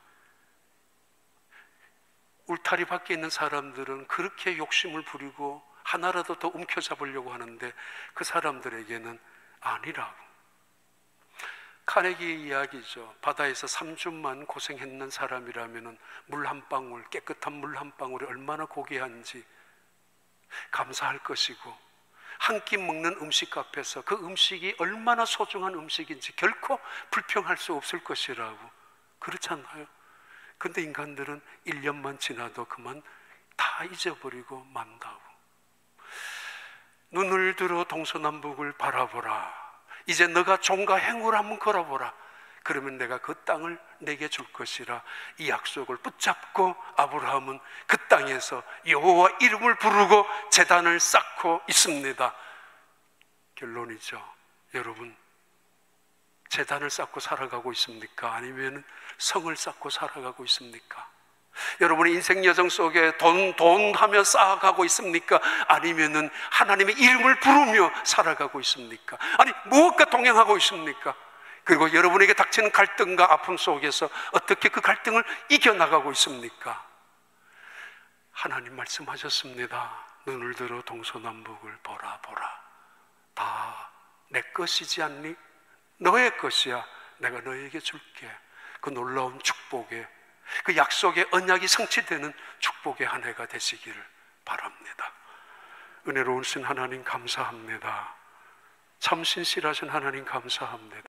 울타리 밖에 있는 사람들은 그렇게 욕심을 부리고 하나라도 더 움켜잡으려고 하는데 그 사람들에게는 아니라고. 카네기의 이야기죠. 바다에서 3주만 고생했는 사람이라면 물 한 방울, 깨끗한 물 한 방울이 얼마나 고귀한지 감사할 것이고, 한 끼 먹는 음식 앞에서 그 음식이 얼마나 소중한 음식인지 결코 불평할 수 없을 것이라고. 그렇잖아요. 근데 인간들은 1년만 지나도 그만 다 잊어버리고 만다고. 눈을 들어 동서남북을 바라보라. 이제 너가 종과 행을 한번 걸어보라. 그러면 내가 그 땅을 내게 줄 것이라. 이 약속을 붙잡고 아브라함은 그 땅에서 여호와 이름을 부르고 제단을 쌓고 있습니다. 결론이죠. 여러분, 제단을 쌓고 살아가고 있습니까? 아니면 성을 쌓고 살아가고 있습니까? 여러분의 인생 여정 속에 돈 하며 쌓아가고 있습니까? 아니면은 하나님의 이름을 부르며 살아가고 있습니까? 아니, 무엇과 동행하고 있습니까? 그리고 여러분에게 닥치는 갈등과 아픔 속에서 어떻게 그 갈등을 이겨나가고 있습니까? 하나님 말씀하셨습니다. 눈을 들어 동서남북을 보라. 다 내 것이지 않니? 너의 것이야. 내가 너에게 줄게. 그 놀라운 축복의, 그 약속의 언약이 성취되는 축복의 한 해가 되시기를 바랍니다. 은혜로우신 하나님 감사합니다. 참 신실하신 하나님 감사합니다.